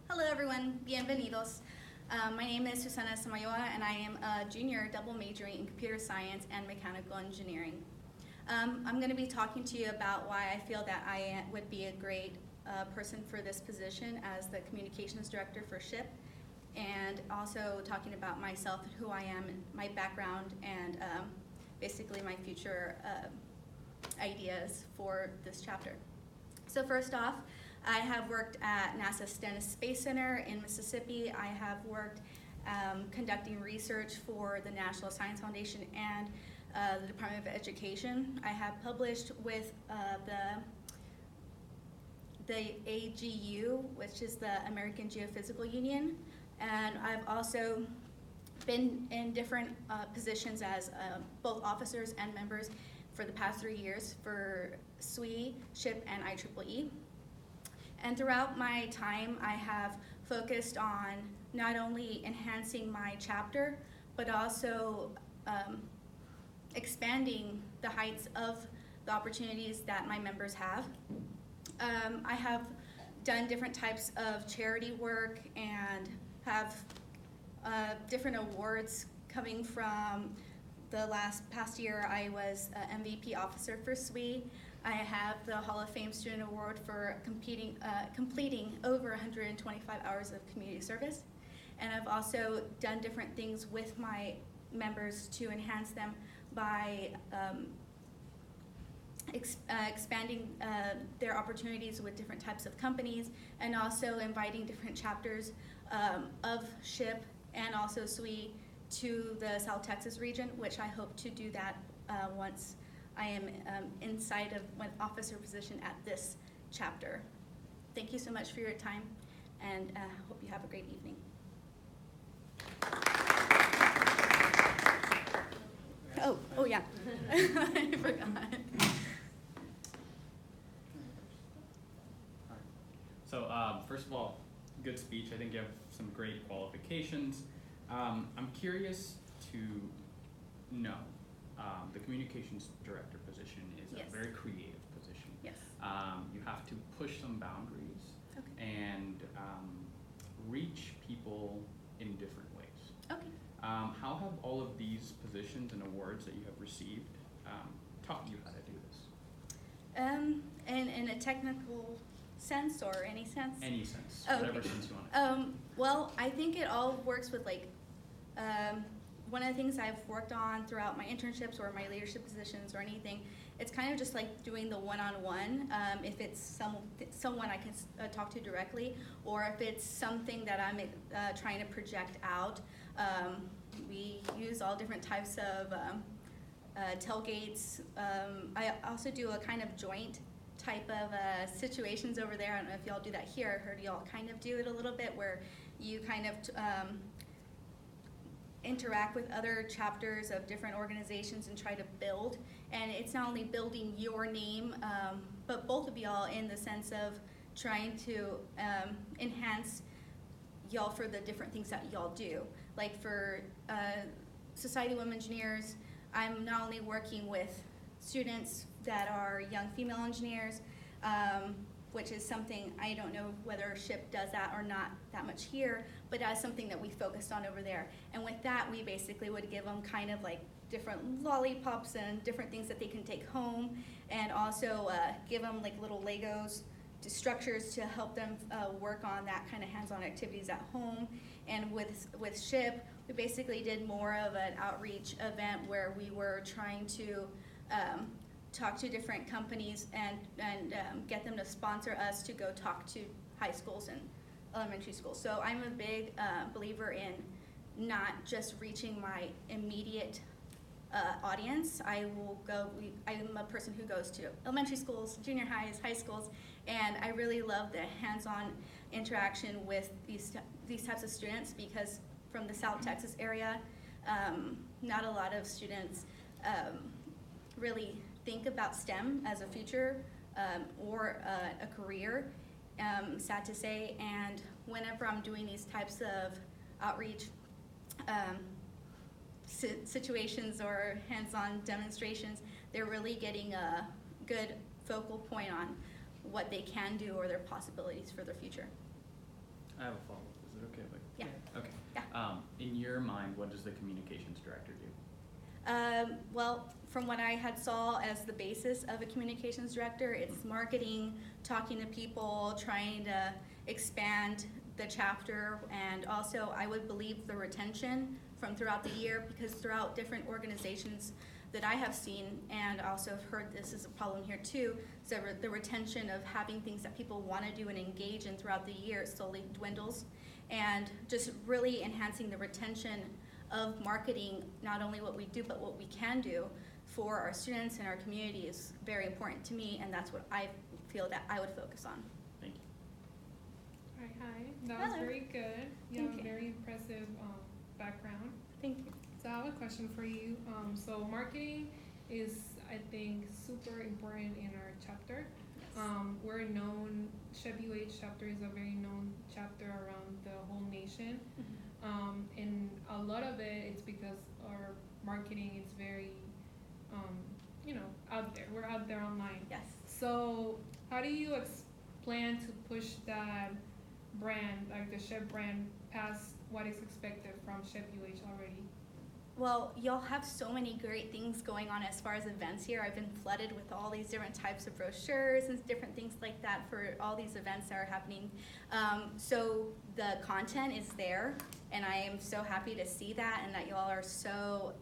Hello everyone, bienvenidos. My name is Samayoa and I am a junior double majoring in computer science and mechanical engineering. I'm going to be talking to you about why I feel that I would be a great person for this position as the communications director for SHIP, and also talking about myself and who I am, and my background, and basically my future ideas for this chapter. So first off, I have worked at NASA Stennis Space Center in Mississippi. I have worked conducting research for the National Science Foundation and the Department of Education. I have published with the AGU, which is the American Geophysical Union, and I've also been in different positions as both officers and members for the past 3 years for SWE, SHIP, and IEEE. And throughout my time, I have focused on not only enhancing my chapter, but also expanding the heights of the opportunities that my members have. I have done different types of charity work and have different awards coming from the past year. I was MVP officer for SWE. I have the Hall of Fame Student Award for completing over 125 hours of community service. And I've also done different things with my members to enhance them by expanding their opportunities with different types of companies, and also inviting different chapters of SHIP and also SWE to the South Texas region, which I hope to do that once I am inside of my officer position at this chapter. Thank you so much for your time, and hope you have a great evening. Oh yeah, I forgot. So first of all, good speech. I think you have some great qualifications. I'm curious to know, the communications director position is Yes. a very creative position. Yes. You have to push some boundaries and reach people in different ways. Okay. How have all of these positions and awards that you have received taught you how to do this? In a technical sense or any sense? Any sense, Oh, whatever okay. sense you want. Well, I think it all works with one of the things I've worked on throughout my internships or my leadership positions or anything, it's kind of just like doing the one-on-one. If it's someone I can talk to directly, or if it's something that I'm trying to project out. We use all different types of tailgates. I also do a kind of joint type of situations over there. I don't know if y'all do that here. I heard y'all kind of do it a little bit, where you kind of interact with other chapters of different organizations and try to build. And it's not only building your name, but both of y'all in the sense of trying to enhance y'all for the different things that y'all do. Like for Society of Women Engineers, I'm not only working with students that are young female engineers, which is something I don't know whether SHIP does that or not that much here, but that's something that we focused on over there. And with that, we basically would give them kind of like different lollipops and different things that they can take home, and also give them like little Legos to structures to help them work on that kind of hands-on activities at home. And with SHIP, we basically did more of an outreach event where we were trying to talk to different companies and get them to sponsor us to go talk to high schools and elementary schools. So I'm a big believer in not just reaching my immediate audience. I'm a person who goes to elementary schools, junior highs, high schools, and I really love the hands-on interaction with these types of students, because from the South Texas area, not a lot of students really think about STEM as a future or a career, sad to say. And whenever I'm doing these types of outreach situations or hands-on demonstrations, they're really getting a good focal point on what they can do or their possibilities for their future. I have a follow-up. Is it okay if I? Yeah. Okay. Yeah. In your mind, what does the communications director do? Well, from what I had saw as the basis of a communications director, it's marketing, talking to people, trying to expand the chapter, and also I would believe the retention from throughout the year, because throughout different organizations that I have seen, and also have heard this is a problem here too, so the retention of having things that people want to do and engage in throughout the year slowly dwindles, and just really enhancing the retention of marketing, not only what we do, but what we can do for our students and our community is very important to me, and that's what I feel that I would focus on. Thank you. All right, hi. That was very good. You Thank have a you. very impressive background. Thank you. So I have a question for you. So marketing is, I think, super important in our chapter. Yes. We're known, SHEB-UH chapter is a very known chapter around the whole nation. And a lot of it, it's because our marketing is very, out there. We're out there online. Yes. So how do you plan to push that brand, like the SHEB brand, past what is expected from SHEB-UH already? Well, y'all have so many great things going on as far as events here. I've been flooded with all these different types of brochures and different things like that for all these events that are happening. So the content is there, and I am so happy to see that, and that y'all are so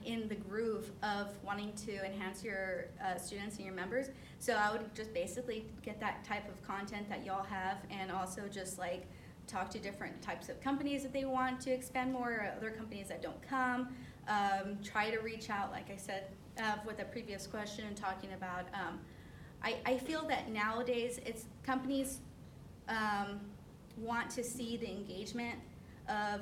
in the groove of wanting to enhance your students and your members. So I would just basically get that type of content that y'all have, and also just talk to different types of companies that they want to expand more, or other companies that don't come. Try to reach out, like I said, with a previous question, talking about, I feel that nowadays companies want to see the engagement of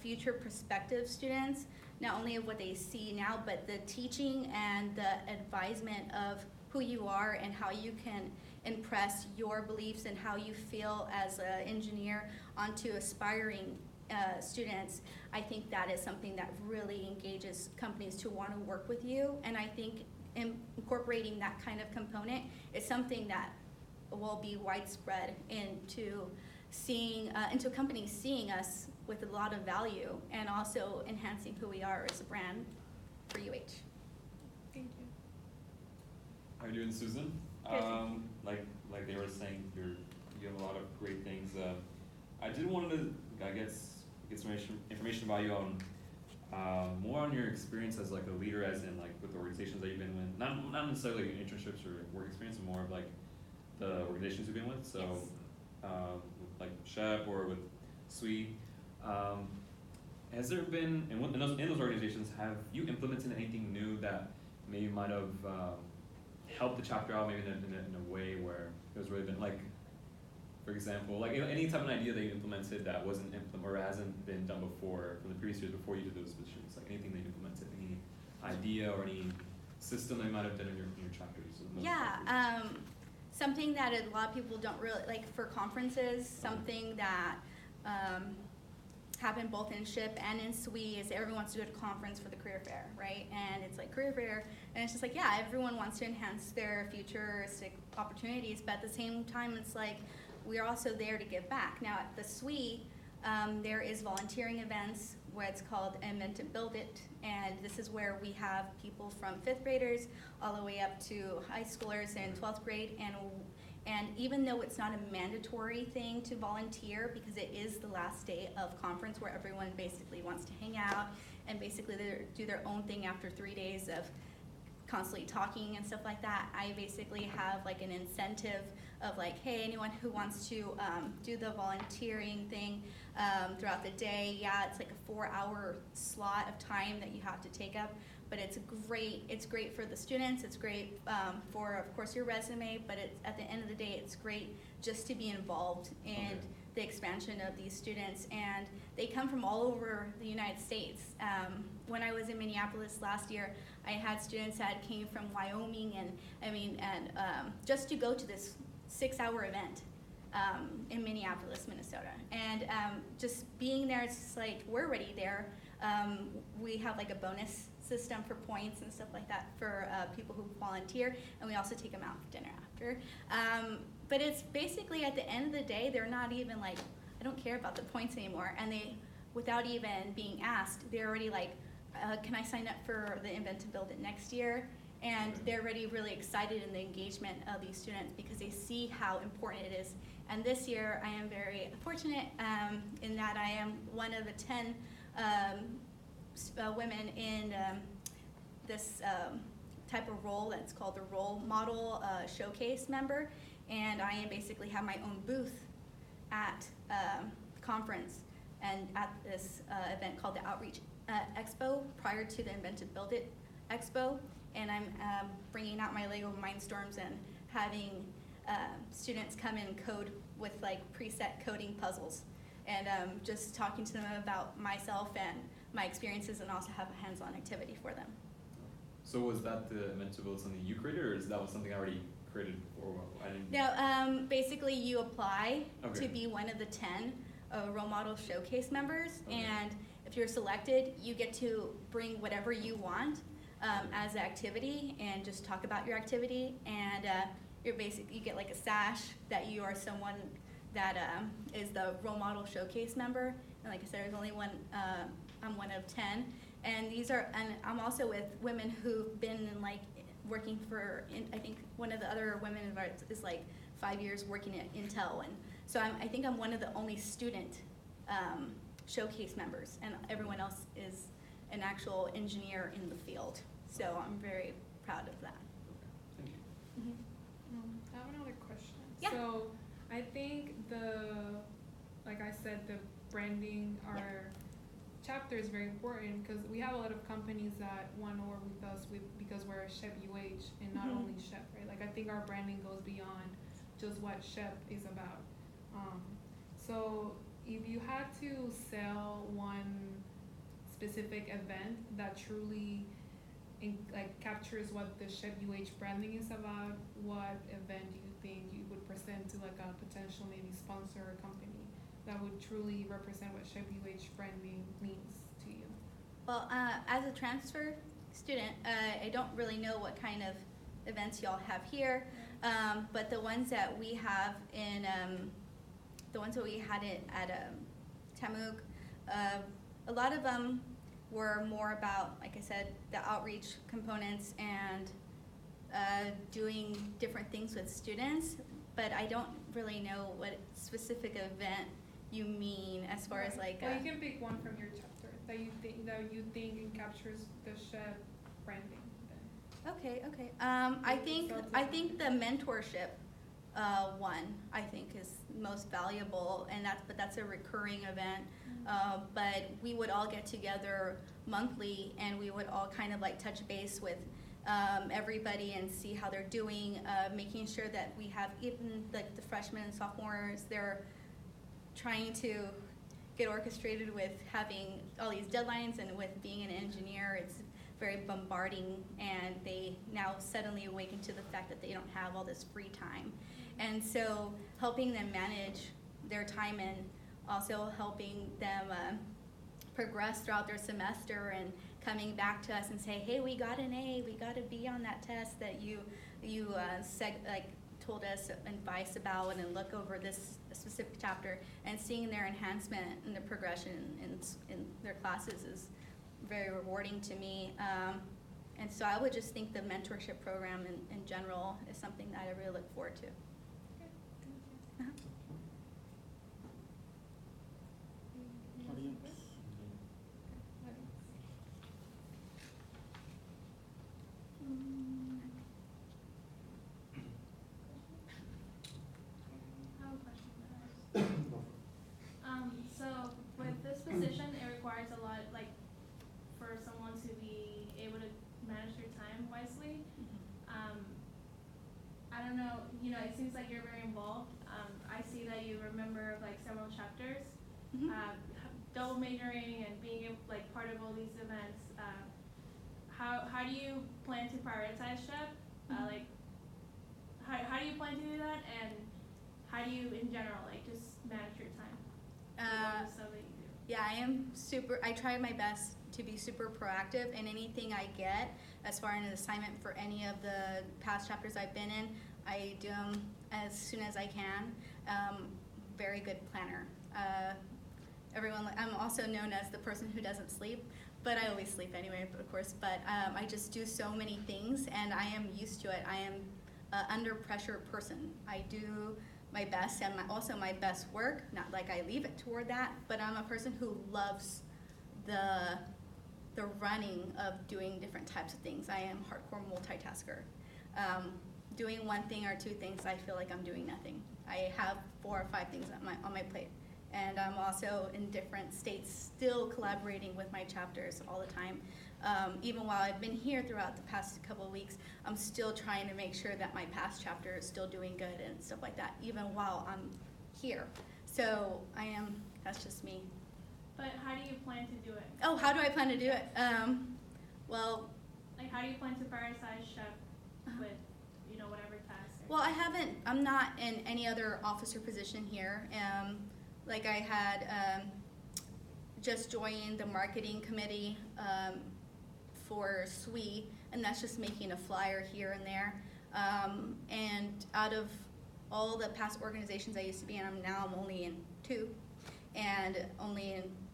future prospective students, not only of what they see now, but the teaching and the advisement of who you are and how you can impress your beliefs and how you feel as an engineer onto aspiring students. I think that is something that really engages companies to want to work with you, and I think incorporating that kind of component is something that will be widespread into companies seeing us with a lot of value, and also enhancing who we are as a brand for UH. Thank you. How are you doing, Susan? Good. Like they were saying, you have a lot of great things. I did want to, I guess, get some information about you on more on your experience as a leader, as in with the organizations that you've been with. Not necessarily internships or work experience, but more of the organizations you've been with. So, with SHEB or with SWE. Has there been in those organizations, have you implemented anything new that maybe might have helped the chapter out, maybe in a way where it was really been for example, any type of idea that you implemented that wasn't or hasn't been done before from the previous years before you did those positions, anything that you implemented, any idea or any system that you might have done in your chapters? Yeah, something that a lot of people don't really for conferences. Something that happened both in SHIP and in SWE is everyone wants to go to conference for the career fair, right? And it's career fair, and it's just yeah, everyone wants to enhance their futuristic opportunities, but at the same time, it's we're also there to give back. Now at the SWE, there is volunteering events where it's called Invent It, Build It, and this is where we have people from 5th graders all the way up to high schoolers in 12th grade, and even though it's not a mandatory thing to volunteer, because it is the last day of conference where everyone basically wants to hang out and basically do their own thing after 3 days of constantly talking and stuff like that, I basically have an incentive of hey, anyone who wants to do the volunteering thing throughout the day, yeah, it's a 4-hour slot of time that you have to take up, but it's great for the students, it's great for, of course, your resume, but at the end of the day, it's great just to be involved in the expansion of these students, and they come from all over the United States. When I was in Minneapolis last year, I had students that came from Wyoming, and just to go to this 6-hour event in Minneapolis, Minnesota, and just being there, it's just we're already there. We have a bonus system for points and stuff like that for people who volunteer, and we also take them out for dinner after. But it's basically at the end of the day, they're not even like, I don't care about the points anymore. And they, without even being asked, they're already like, can I sign up for the Invent to Build It next year? And they're already really excited in the engagement of these students because they see how important it is. And this year, I am very fortunate in that I am one of the 10 women in this type of role that's called the Role Model Showcase member. And I am basically have my own booth at conference and at this event called the Outreach Expo prior to the Invent to Build It Expo. And I'm bringing out my Lego Mindstorms and having students come and code with like preset coding puzzles, and just talking to them about myself and my experiences, and also have a hands-on activity for them. So was that the Invent to Build something you created, or is that was something already created before? I didn't. Now, basically, you apply Okay. to be one of the 10 Role Model Showcase members, Okay. and if you're selected, you get to bring whatever you want as an activity and just talk about your activity. And you're basically, you get like a sash that you are someone that is the Role Model Showcase member. And like I said, there's only one, I'm one of 10. And these are, and I'm also with women who've been in like working for, I think one of the other women is like 5 years working at Intel. And so I think I'm one of the only student showcase members, and everyone else is an actual engineer in the field. So I'm very proud of that. Thank you. Mm-hmm. I have another question. Yeah. So I think like I said, the branding, our chapter is very important because we have a lot of companies that want to work with us because we're a SHEP UH and not Mhm. only SHEP, right? Like I think our branding goes beyond just what SHEP is about. So if you had to sell one specific event that truly captures what the SHEP UH branding is about, what event do you think you would present to like a potential maybe sponsor or company that would truly represent what SHEP UH branding means to you? Well, as a transfer student, I don't really know what kind of events y'all have here, but the ones that we have in, the ones that we had at Tamuk, a lot of them were more about, like I said, the outreach components and doing different things with students, but I don't really know what specific event you mean as far as like. Well, you can pick one from your chapter that you think captures the SHEP branding. Then. Okay. I think the mentorship one I think is most valuable, and that's a recurring event. But we would all get together monthly, and we would all kind of like touch base with everybody and see how they're doing, making sure that we have even like the freshmen and sophomores, they're trying to get orchestrated with having all these deadlines, and with being an engineer, it's very bombarding, and they now suddenly awaken to the fact that they don't have all this free time. And so helping them manage their time and also helping them progress throughout their semester, and coming back to us and say, hey, we got an A, we got a B on that test that you told us advice about, and then look over this specific chapter, and seeing their enhancement and their progression in their classes is very rewarding to me. And so I would just think the mentorship program in general is something that I really look forward to. Uh-huh. Audience. I have a question. So with this position, it requires a lot, like, for someone to be able to manage their time wisely. I don't know, it seems like you're very involved. I see that you're a member of like several chapters. Mhm. Double majoring and being part of all these events. How do you plan to prioritize SHEP? Mhm. How do you plan to do that, and how do you in general just manage your time? with all the stuff that you do? Yeah, I try my best to be super proactive in anything I get as far as an assignment for any of the past chapters I've been in. I do them as soon as I can. Very good planner. I'm also known as the person who doesn't sleep, but I always sleep anyway, of course. But I just do so many things, and I am used to it. I am an under pressure person. I do my best and also my best work. Not like I leave it toward that, but I'm a person who loves the running of doing different types of things. I am hardcore multitasker. Doing one thing or two things, I feel like I'm doing nothing. I have 4 or 5 things on my plate. And I'm also in different states, still collaborating with my chapters all the time. Even while I've been here throughout the past couple of weeks, I'm still trying to make sure that my past chapter is still doing good and stuff like that, even while I'm here. So that's just me. But how do you plan to do it? Oh, how do I plan to do it? Well, Like, how do you plan to prioritize SHEP with, whatever tasks? well, I'm not in any other officer position here. Like I had just joined the marketing committee for SWE, and that's just making a flyer here and there. And out of all the past organizations I used to be in, I'm only in 2, and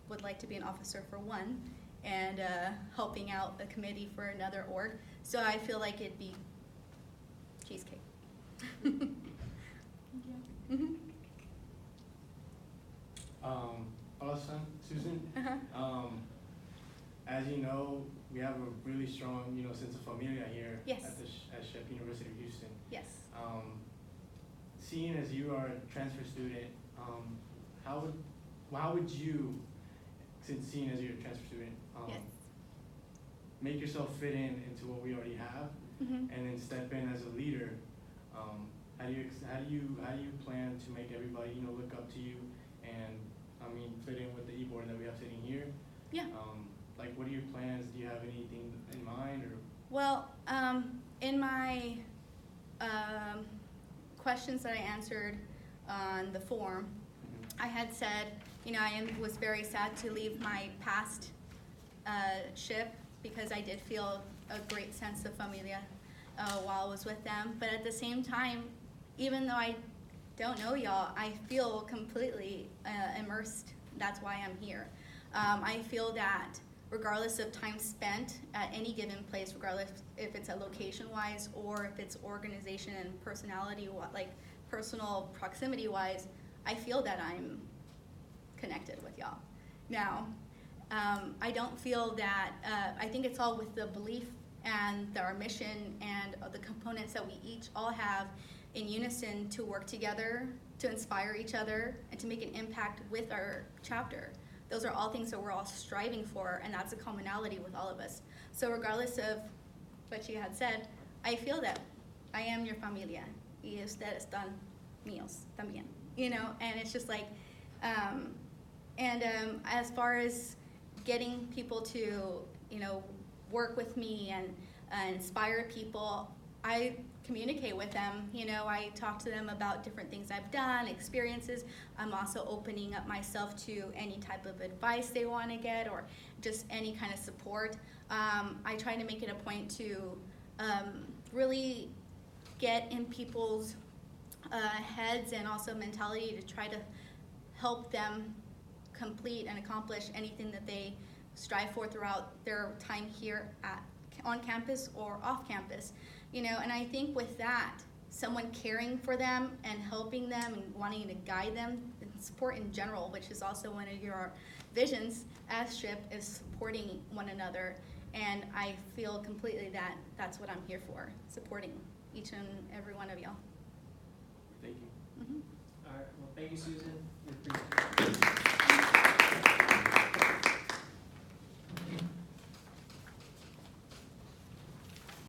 would like to be an officer for 1, and helping out a committee for another org. So I feel like it'd be cheesecake. Thank you. Mm-hmm. Awesome, Susan. Uh-huh. As you know, we have a really strong, sense of familia here Yes. at Shep University of Houston. Yes. Seeing as you are a transfer student, how would you, since seeing as you're a transfer student, Yes. make yourself fit into what we already have, Mm-hmm. and then step in as a leader? How do you plan to make everybody look up to you and fit in with the e-board that we have sitting here? Yeah. What are your plans? Do you have anything in mind, or? Well, in my questions that I answered on the form, I had said, I was very sad to leave my past ship because I did feel a great sense of familia while I was with them. But at the same time, even though I don't know y'all, I feel completely immersed. That's why I'm here. I feel that regardless of time spent at any given place, regardless if it's a location-wise or if it's organization and personality, like personal proximity-wise, I feel that I'm connected with y'all. Now, I don't feel that, I think it's all with the belief and our mission and the components that we each all have in unison to work together, to inspire each other, and to make an impact with our chapter. Those are all things that we're all striving for, and that's a commonality with all of us. So regardless of what you had said, I feel that I am your familia, y ustedes están míos también, and it's just like, as far as getting people to, work with me and inspire people, I communicate with them. I talk to them about different things I've done, experiences. I'm also opening up myself to any type of advice they want to get or just any kind of support. I try to make it a point to really get in people's heads and also mentality to try to help them complete and accomplish anything that they strive for throughout their time here on campus or off campus. And I think with that, someone caring for them and helping them and wanting to guide them, and support in general, which is also one of your visions as SHIP, is supporting one another. And I feel completely that that's what I'm here for, supporting each and every one of y'all. Thank you. Mm-hmm. All right, well, thank you, Susan. We appreciate it.